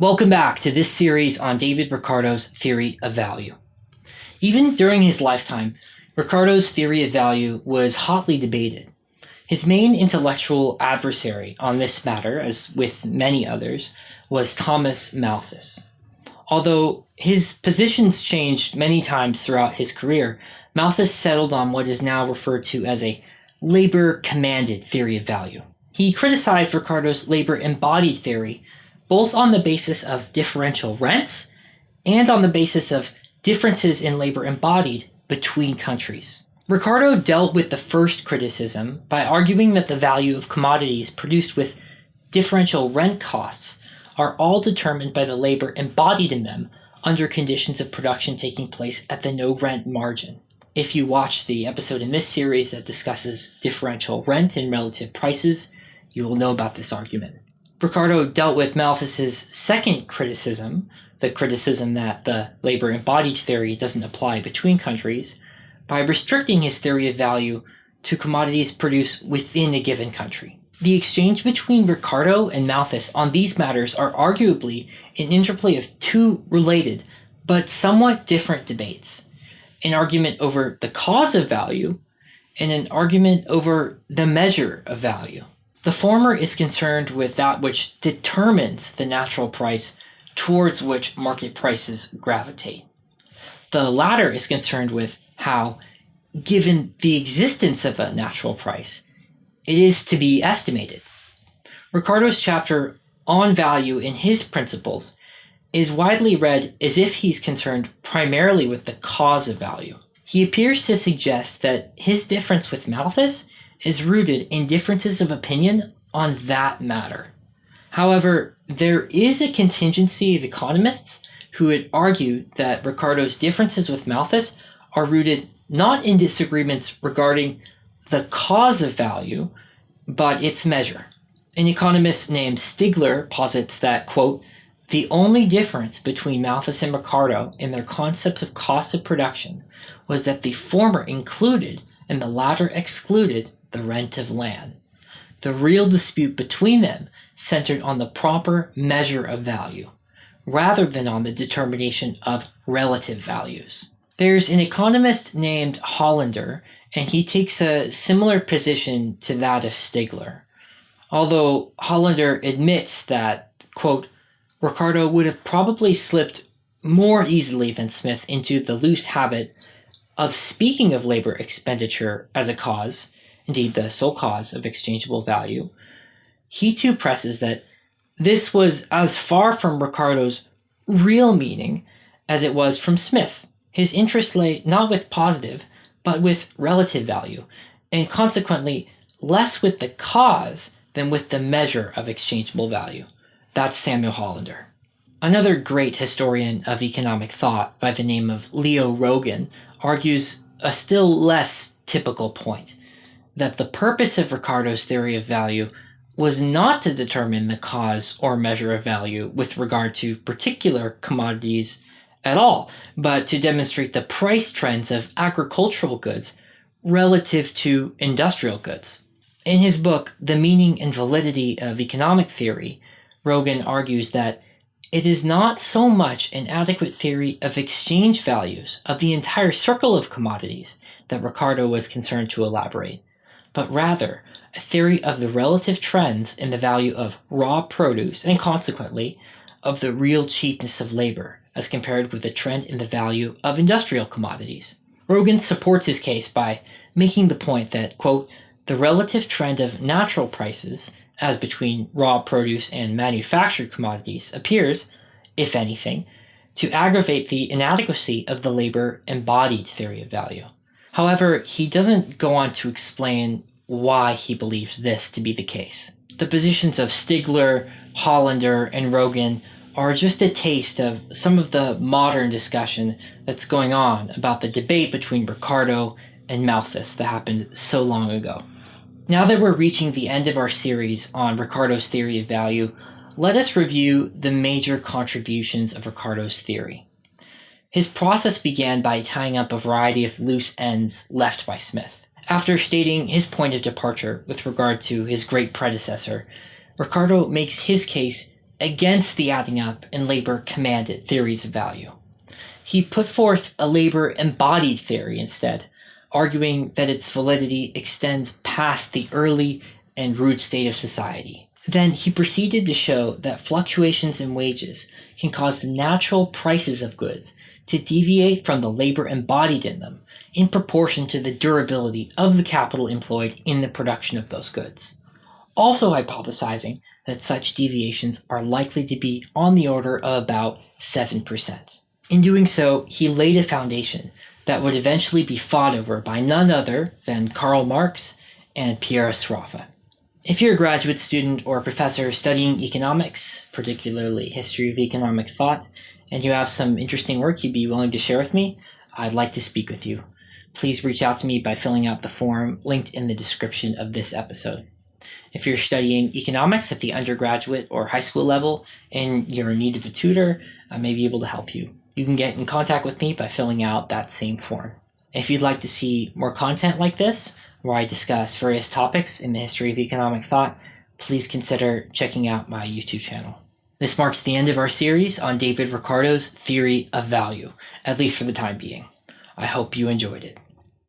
Welcome back to this series on David Ricardo's theory of value. Even during his lifetime, Ricardo's theory of value was hotly debated. His main intellectual adversary on this matter, as with many others, was Thomas Malthus. Although his positions changed many times throughout his career, Malthus settled on what is now referred to as a labor-commanded theory of value. He criticized Ricardo's labor-embodied theory both on the basis of differential rents and on the basis of differences in labor embodied between countries. Ricardo dealt with the first criticism by arguing that the value of commodities produced with differential rent costs are all determined by the labor embodied in them under conditions of production taking place at the no-rent margin. If you watch the episode in this series that discusses differential rent and relative prices, you will know about this argument. Ricardo dealt with Malthus's second criticism, the criticism that the labor-embodied theory doesn't apply between countries, by restricting his theory of value to commodities produced within a given country. The exchange between Ricardo and Malthus on these matters are arguably an interplay of two related but somewhat different debates: an argument over the cause of value and an argument over the measure of value. The former is concerned with that which determines the natural price towards which market prices gravitate. The latter is concerned with how, given the existence of a natural price, it is to be estimated. Ricardo's chapter on value in his principles is widely read as if he's concerned primarily with the cause of value. He appears to suggest that his difference with Malthus is rooted in differences of opinion on that matter. However, there is a contingency of economists who would argue that Ricardo's differences with Malthus are rooted not in disagreements regarding the cause of value, but its measure. An economist named Stigler posits that, quote, "The only difference between Malthus and Ricardo in their concepts of costs of production was that the former included and the latter excluded the rent of land. The real dispute between them centered on the proper measure of value, rather than on the determination of relative values." There's an economist named Hollander, and he takes a similar position to that of Stigler. Although Hollander admits that, quote, "Ricardo would have probably slipped more easily than Smith into the loose habit of speaking of labor expenditure as a cause, indeed the sole cause of exchangeable value," he too presses that this was as far from Ricardo's real meaning as it was from Smith. His interest lay not with positive, but with relative value, and consequently less with the cause than with the measure of exchangeable value. That's Samuel Hollander. Another great historian of economic thought by the name of Leo Rogan argues a still less typical point, that the purpose of Ricardo's theory of value was not to determine the cause or measure of value with regard to particular commodities at all, but to demonstrate the price trends of agricultural goods relative to industrial goods. In his book, The Meaning and Validity of Economic Theory, Rogan argues that it is not so much an adequate theory of exchange values of the entire circle of commodities that Ricardo was concerned to elaborate, but rather a theory of the relative trends in the value of raw produce and consequently of the real cheapness of labor as compared with the trend in the value of industrial commodities. Rogan supports his case by making the point that, quote, "The relative trend of natural prices, as between raw produce and manufactured commodities, appears, if anything, to aggravate the inadequacy of the labor-embodied theory of value." However, he doesn't go on to explain why he believes this to be the case. The positions of Stigler, Hollander, and Rogan are just a taste of some of the modern discussion that's going on about the debate between Ricardo and Malthus that happened so long ago. Now that we're reaching the end of our series on Ricardo's theory of value, let us review the major contributions of Ricardo's theory. His process began by tying up a variety of loose ends left by Smith. After stating his point of departure with regard to his great predecessor, Ricardo makes his case against the adding up and labor-commanded theories of value. He put forth a labor-embodied theory instead, arguing that its validity extends past the early and rude state of society. Then he proceeded to show that fluctuations in wages can cause the natural prices of goods to deviate from the labor embodied in them in proportion to the durability of the capital employed in the production of those goods, also hypothesizing that such deviations are likely to be on the order of about 7%. In doing so, he laid a foundation that would eventually be fought over by none other than Karl Marx and Pierre Sraffa. If you're a graduate student or a professor studying economics, particularly history of economic thought, and you have some interesting work you'd be willing to share with me, I'd like to speak with you. Please reach out to me by filling out the form linked in the description of this episode. If you're studying economics at the undergraduate or high school level and you're in need of a tutor, I may be able to help you. You can get in contact with me by filling out that same form. If you'd like to see more content like this, where I discuss various topics in the history of economic thought, please consider checking out my YouTube channel. This marks the end of our series on David Ricardo's theory of value, at least for the time being. I hope you enjoyed it.